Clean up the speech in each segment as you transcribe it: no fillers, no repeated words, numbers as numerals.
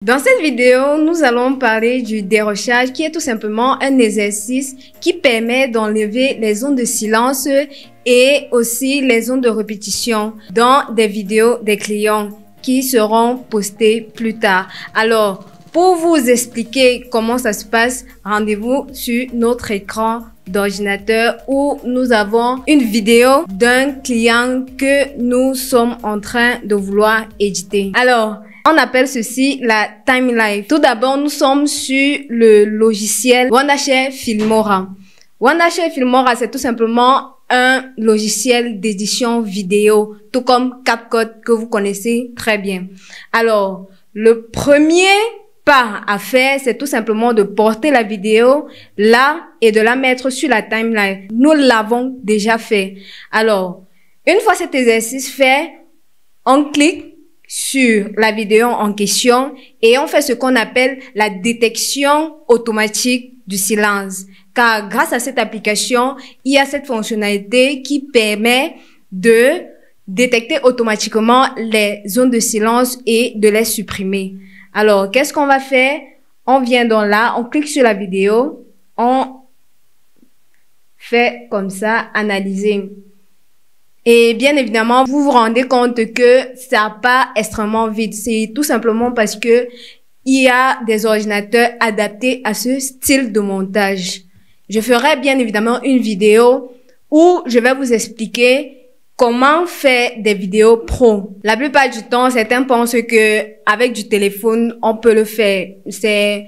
Dans cette vidéo, nous allons parler du dérochage qui est tout simplement un exercice qui permet d'enlever les zones de silence et aussi les zones de répétition dans des vidéos des clients qui seront postées plus tard. Alors, pour vous expliquer comment ça se passe, rendez-vous sur notre écran d'ordinateur où nous avons une vidéo d'un client que nous sommes en train de vouloir éditer. Alors, on appelle ceci la timeline. Tout d'abord, nous sommes sur le logiciel Wondershare Filmora. Wondershare Filmora, c'est tout simplement un logiciel d'édition vidéo, tout comme CapCut que vous connaissez très bien. Alors, le premier pas à faire, c'est tout simplement de porter la vidéo là et de la mettre sur la timeline. Nous l'avons déjà fait. Alors, une fois cet exercice fait, on clique sur la vidéo en question et on fait ce qu'on appelle la détection automatique du silence. Car grâce à cette application, il y a cette fonctionnalité qui permet de détecter automatiquement les zones de silence et de les supprimer. Alors, qu'est-ce qu'on va faire? On vient dans là, on clique sur la vidéo, on fait comme ça, analyser. Et bien évidemment, vous vous rendez compte que ça n'a pas extrêmement vite. C'est tout simplement parce que il y a des ordinateurs adaptés à ce style de montage. Je ferai bien évidemment une vidéo où je vais vous expliquer comment faire des vidéos pro. La plupart du temps, certains pensent que avec du téléphone, on peut le faire. C'est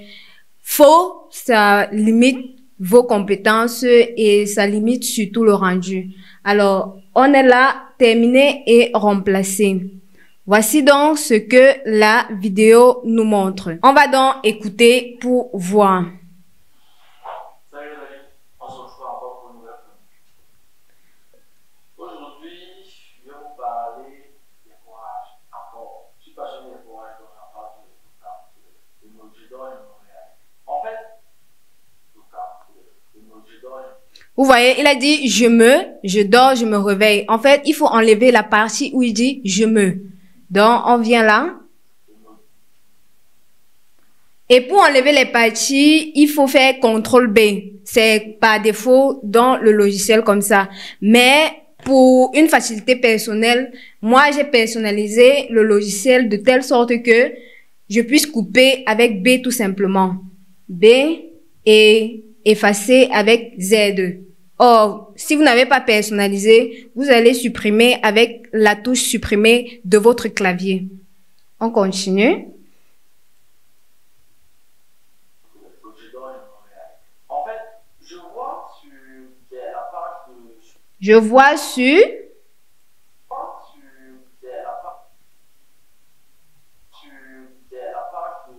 faux, ça limite vos compétences et ça limite surtout le rendu. Alors, on est là, terminé et remplacé. Voici donc ce que la vidéo nous montre. On va donc écouter pour voir. Salut les amis, on se retrouve encore pour une nouvelle chronique. Aujourd'hui, je vais vous parler des fourrages. Encore, je suis passionné des fourrages, donc j'en parle tout le temps. Le Mojido et le Montréal. En fait, tout le temps, le Mojido et Vous voyez, il a dit je dors, je me réveille. En fait, il faut enlever la partie où il dit je me. Donc, on vient là. Et pour enlever les parties, il faut faire CTRL B. C'est par défaut dans le logiciel comme ça. Mais pour une facilité personnelle, moi, j'ai personnalisé le logiciel de telle sorte que je puisse couper avec B tout simplement. B et effacer avec Z. Or, si vous n'avez pas personnalisé, vous allez supprimer avec la touche supprimer de votre clavier. On continue. le Mojido et le Montréal. En fait, je vois sur la page de. Je vois sur la page de.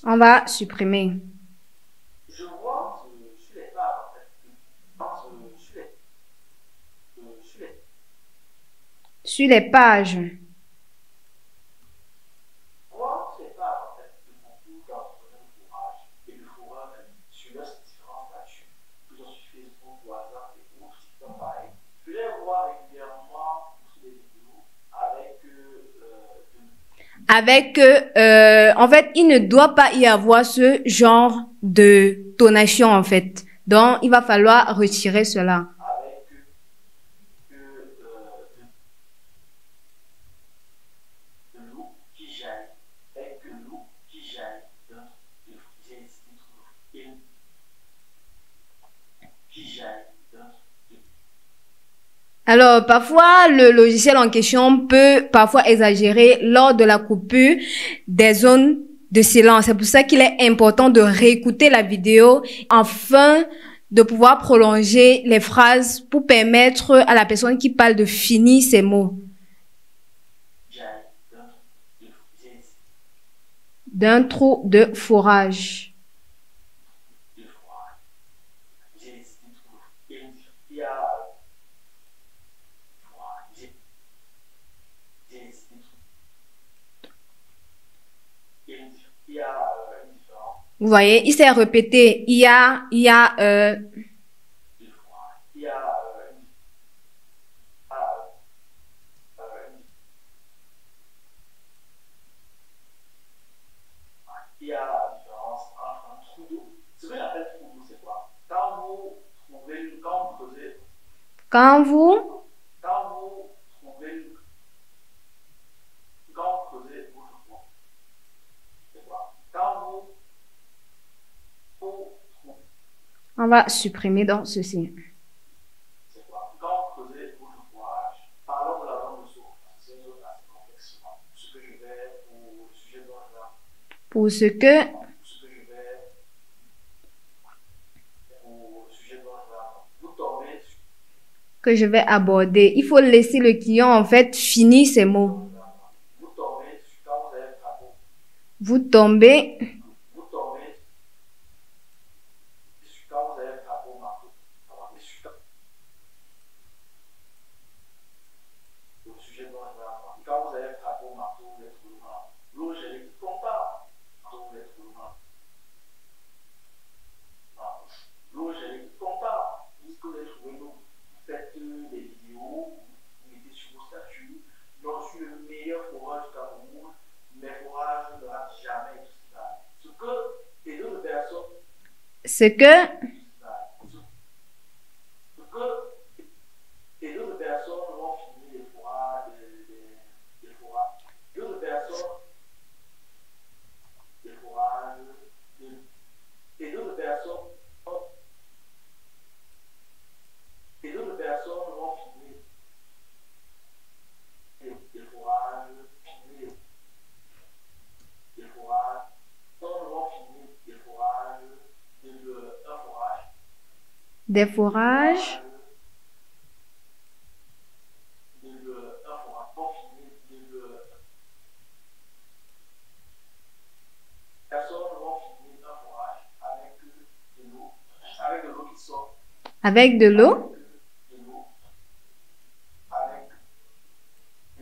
on va supprimer. Je vois sur les pages en fait. Sur les pages. Je vois sur les pages en fait de mon cours d'entretien de fourrage et de fourrage sur leurs différents statuts, que ce soit sur Facebook, WhatsApp et autres sites pareil. Je les vois régulièrement sur des vidéos avec En fait, il ne doit pas y avoir ce genre de tonation, en fait. Donc, il va falloir retirer cela. avec de l'eau qui jaillit, avec de l'eau qui jaillit Alors, parfois, le logiciel en question peut parfois exagérer lors de la coupure des zones de silence. C'est pour ça qu'il est important de réécouter la vidéo afin de pouvoir prolonger les phrases pour permettre à la personne qui parle de finir ses mots. D'un trou de fourrage. Vous voyez, il s'est répété. Il y a Quand vous, quand vous trouvez, quand vous creusez votre foie, c'est quoi? on va supprimer donc ceci. C'est quoi? Quand vous creusez votre foie, parlons de la zone de saut, parce que c'est une zone assez complexe. Ce que je vais, pour le sujet dont je vais, Pour ce ce que je vais, pour le sujet dont je vais avoir. Vous tombez sur que je vais aborder, il faut laisser le client en fait finir ses mots. vous tombez sur quand vous avez frappé, Vous tombez vous tombez sur quand vous avez frappé au marteau. Et sur le sujet dont je vais avoir. Quand vous avez frappé au marteau, vous êtes loin. L'eau gelée qui compare. Vous êtes loin. L'eau gelée qui compare. Puisque vous avez trouvé l'eau, vous faites des vidéos, vous mettez sur vos statuts. Non, je suis le meilleur forage du Cameroun. Mes forages ne ratent jamais tout cela. Ce que les deux personnes, ce que ce que les deux personnes vont filmer les forages, les forages. Les deux personnes, les forages, les deux personnes, les deux personnes vont filmer les forages, filmer les forages, vont filmer les forages, un forage, des forages, un forage, vont filmer personnes vont filmer un forage avec de l'eau qui sort, avec de l'eau, de l'eau, avec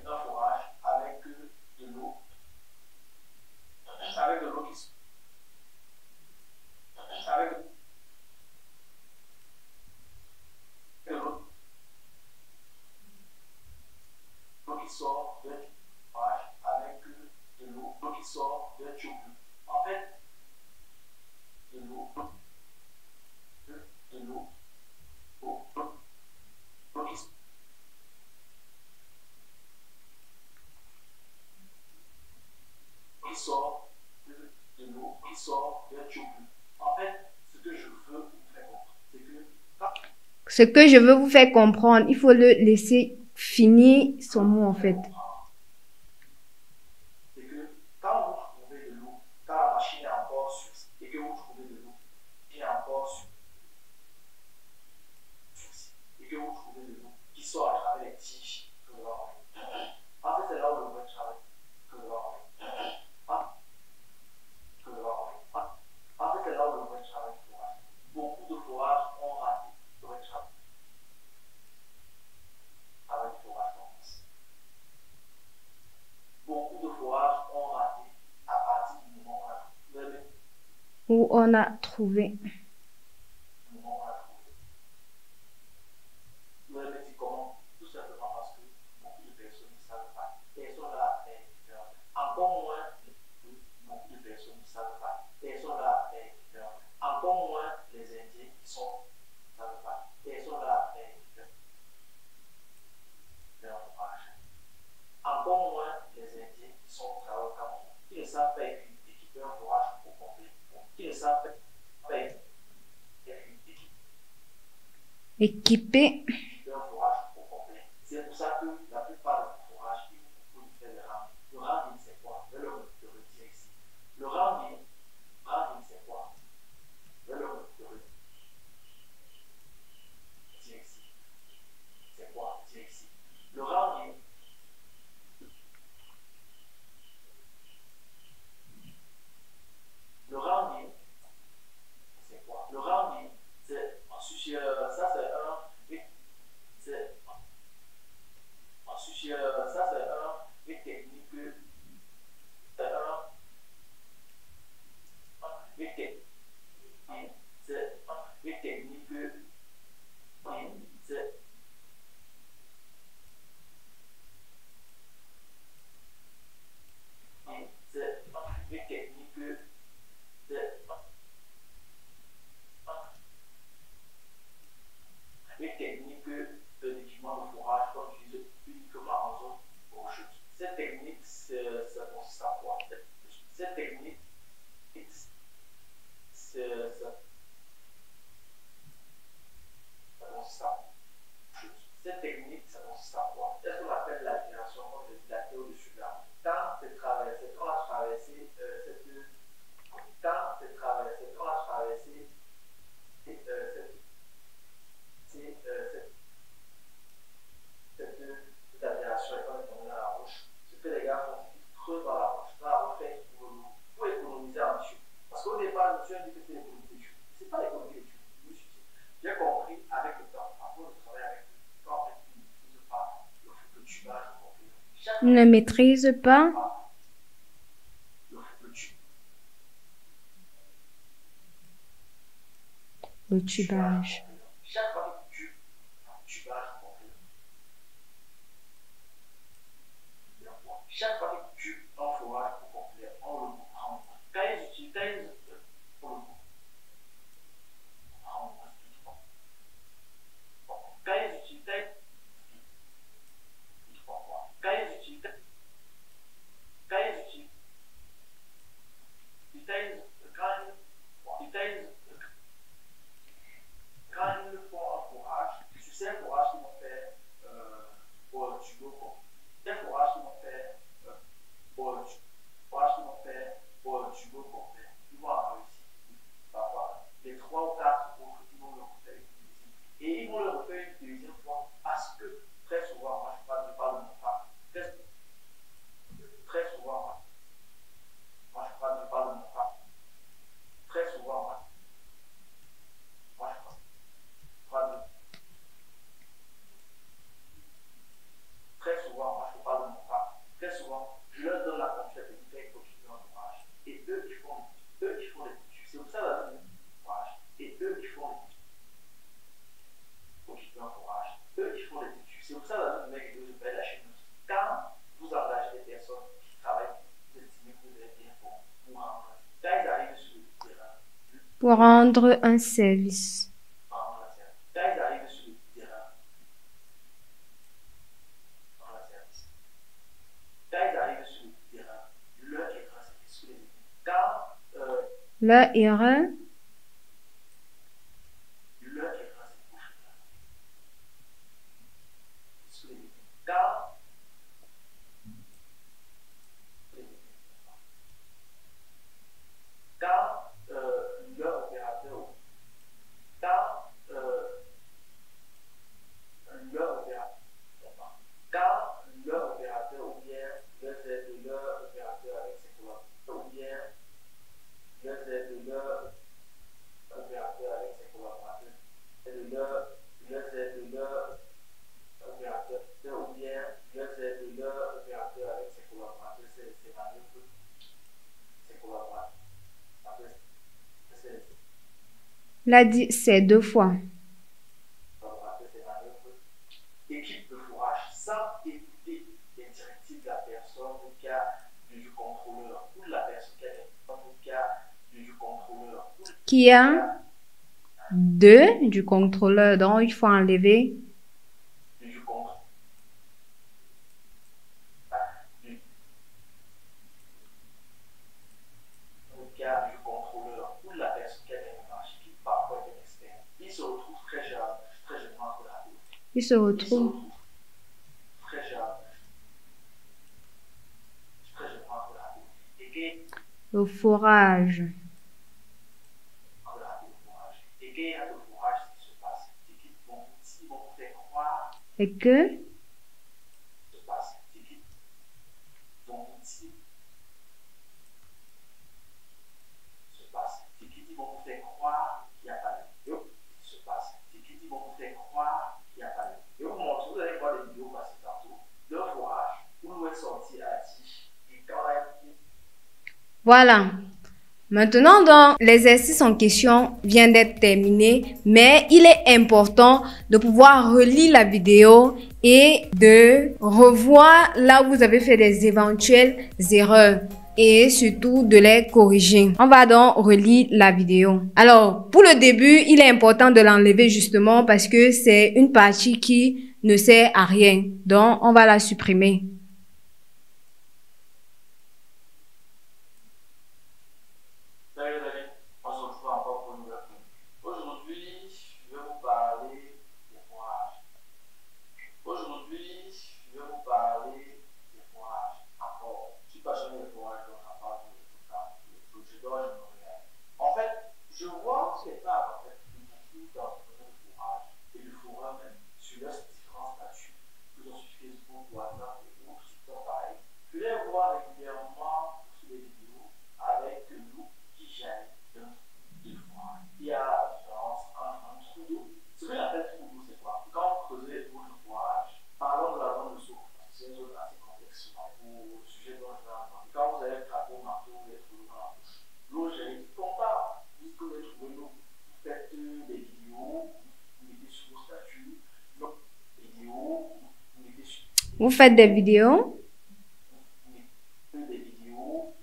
un forage, avec de l'eau, avec de l'eau qui sort, avec de l'eau qui sort d'un forage, avec de l'eau qui sort d'un tube. En fait, de l'eau, de l'eau, l'eau qui sort de l'eau qui sort d'un tube. En fait, ce que je veux vous faire comprendre, c'est que ce que je veux vous faire comprendre, il faut le laisser finir son mot en fait. c'est que quand vous trouvez de l'eau, quand la machine est encore sur et que vous trouvez de l'eau qui est encore sur et que vous trouvez de l'eau qui sort à travers les tiges que vous avez. En fait, c'est là où le vrai travail que vous avez. En fait, c'est là où le vrai travail que vous avez. Beaucoup de forages ont raté le vrai travail du forage d'enfance. Beaucoup de forages ont raté à partir du moment Où on a trouvé. Vous avez dit comment? Tout simplement parce que beaucoup de personnes ne savent pas. Personne n'a fait. Encore moins, beaucoup de personnes ne savent pas. Personne n'a fait. Encore moins les Indiens qui sont ne savent pas. Personne n'a fait. Encore moins les Indiens qui sont au travail au Cameroun, qui ne savent pas équiper un forage au complet, qui ne savent pas Équipé. un forage au complet. C'est pour ça que la plupart de nos forages, il faut faire le rami. Le rami, c'est quoi? Je vais le redire ici. Le rami, c'est quoi? Je vais le redire ici. C'est quoi? Dire ici. Le rami, c'est quoi? Le rami, c'est ça, c'est un. ça consiste à quoi? Cette technique, ça consiste à cette technique, ça consiste à quoi? C'est ce qu'on appelle l'altération, comme je dis, la théorie du sugar. Quand on a traversé quand on a traversé cette altération et qu'on est tombé dans la roche, ce que les gars font, c'est qu'ils creusent dans la roche. Dans la roche, fait pour économiser en tube. Parce qu'au départ, je me suis dit que c'était l'économie des tubes. C'est pas l'économie des tubes. J'ai compris avec le temps, après de travailler avec le temps, en fait, tu ne maîtrises pas le tubage complet. Ne maîtrise pas le tubage. Chaque fois que tu tubage complet. Chaque fois que tu un forage complet, on le prend. Quand ils utilisent pour le coup, quand ils utilisent quand ils font un forage, tu sais un forage qu'ils vont faire pour le tubo, c'est un forage qu'ils vont faire pour le tubo complet. Ils vont en réussir. Les 3 ou 4 autres, ils vont le refaire une deuxième. Et ils vont le refaire une deuxième fois parce que très souvent, moi je parle de mon frère. Très souvent, moi je parle de mon frère. Très souvent, moi je parle de très souvent, moi je parle de mon frère. Très souvent, je leur donne la confiance de faire continuer un forage. Et eux, ils font les études. C'est pour ça la vie forage. Et eux, ils font les études. Continuer un forage. Eux, ils font les études. C'est pour ça la vie mec de faire la chaîne. Quand vous engagez des personnes qui travaillent, vous estimez que vous avez bien pour rendre. Quand ils arrivent sur le terrain, pour rendre un service. Quand ils arrivent sur le terrain, leur erreur, c'est ce que les leur erreur, leur opérateur, ou bien leur aide de leur opérateur avec ses collaborateurs, ou bien leur aide de leur opérateur avec ses collaborateurs, leur aide de leur opérateur, ou bien leur aide de leur opérateur avec ses collaborateurs, c'est manœuvres, ses collaborateurs. l'a dit c'est 2 fois. Équipe de fourrage sans écouter les directives de la personne ou du contrôleur ou de la personne du contrôleur Qui a 2 du contrôleur, donc il faut enlever du contrôleur ou de la personne qui a des marches qui parfois est expert. Il se retrouve très gênant de la vie. il se retrouve très gênant de la vie. Et le forage. Et qu'il y a le forage qui se passe, c'est qu'ils vont vous faire croire Et que se passe, c'est qu'ils vont vous faire croire qu'il n'y a pas de vidéo qui se passe, c'est qu'ils vont vous faire croire qu'il n'y a pas de vidéo. Vous allez voir des vidéos passer tantôt, le forage, où l'eau est sortie à la tige, et quand elle voilà. Maintenant, donc, l'exercice en question vient d'être terminé, mais il est important de pouvoir relire la vidéo et de revoir là où vous avez fait des éventuelles erreurs et surtout de les corriger. On va donc relire la vidéo. Alors, pour le début, il est important de l'enlever justement parce que c'est une partie qui ne sert à rien. Donc, on va la supprimer. Vous faites des vidéos? Des vidéos,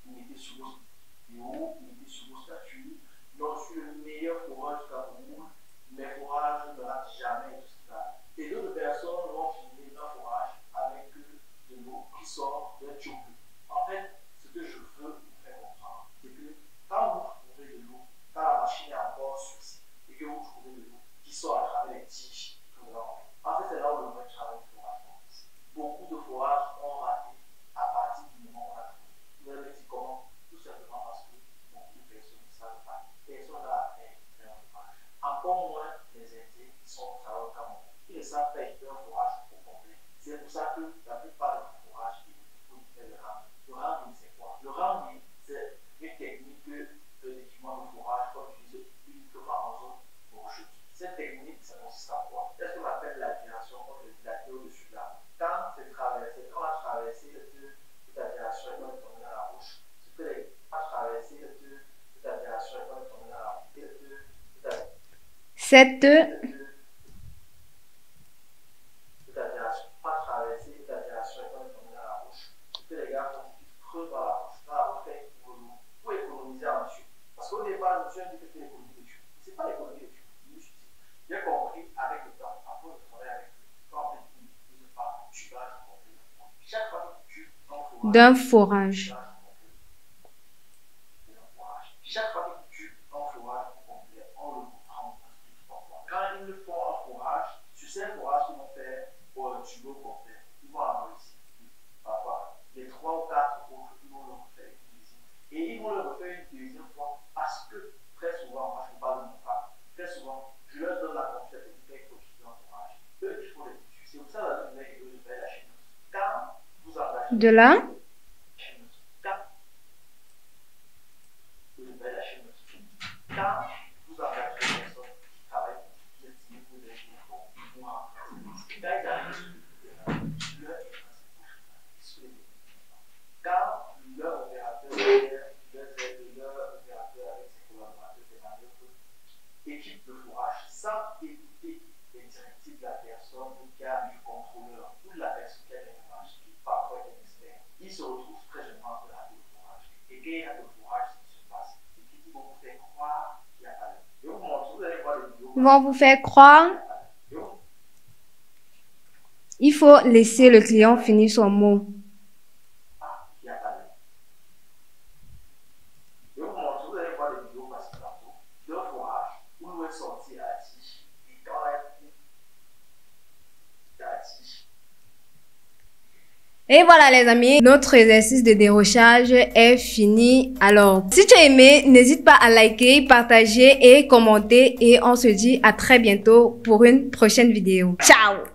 mettez sur vos vidéos, mettez sur vos statuts. Non, je suis le meilleur forage du Cameroun. Mes forages ne ratent jamais tout ça. Et d'autres personnes vont filmer un forage avec de l'eau qui sort d'un tube. En fait, ce que je veux vous faire comprendre, c'est que quand vous trouvez de l'eau, quand la machine est encore sur site et que vous trouvez de l'eau qui sort à travers les tiges, en fait, c'est là où le vrai travail du forage commence. Beaucoup de forages ont raté à partir du moment où on a trouvé. Vous avez dit comment? Tout simplement parce que beaucoup de personnes ne savent pas. Personne n'a fait un forage. Encore moins les Indiens qui sont au travail au Cameroun. Ils ne savent pas faire un forage au complet. C'est pour ça que la plupart de vos forages, il faut faire le rami. Le rami, c'est quoi? Le rami, c'est une technique d'équipement de forage qu'on utilise uniquement en zone rocheuse. Cette technique, ça consiste en quoi? Est-ce qu'on appelle l'aviation, comme je dis, la théorie au-dessus de la route? Quand c'est traversé, quand on a traversé cette aviation et qu'on est tombé dans la roche, ce que les gens ont traversé cette aviation et qu'on est tombé dans la roche, Cette aviation, pas traverser cette aviation et qu'on est tombé dans la roche, ce que les gars font, ils creusent dans la roche fait pour l'eau, pour économiser en tube. Parce qu'au départ, je me suis dit que c'était l'économie de tube. Ce n'est pas l'économie de tube. J'ai compris avec le temps, après le travail avec eux, quand on fait une part du tubage complet. Chaque fois que tu tubes d'un forage. Chaque fois que tu tubes un forage complet, on le prend en explique pourquoi. Quand ils le font en forage, sur ces forages qu'ils vont faire pour un tuyau complet, ils vont avoir ici. Parfois, les 3 ou 4 autres, ils vont le refaire une deuxième. Et ils vont le refaire une deuxième fois parce que très souvent, moi je vous parle de mon cas, très souvent, je leur donne la confiance de faire quelque chose dans le forage. Eux, il faut les tuer. C'est pour ça que la journée que eux, je vais lâcher. Quand vous engagez De là, quand vous engagez des personnes qui travaillent pour vous, qui estiment que vous êtes pour remplacer, quand ils arrivent, leur quand leur opérateur avec ses collaborateurs de manière que équipe de forage sans écouter les directives de la personne qui a du contrôleur ou de la personne qui a des forage, qui parfois est un expert, ils se retrouvent très généralement de la de forage. Et quand il y a de forage, ce qui se passe, c'est qu'ils vont vous faire croire qu'il n'y a pas de. Je vais vous montrer, vous allez voir les vidéos. ils vont vous faire croire. Il faut laisser le client finir son mot. Et voilà les amis, notre exercice de dérochage est fini. Alors, si tu as aimé, n'hésite pas à liker, partager et commenter. Et on se dit à très bientôt pour une prochaine vidéo. Ciao!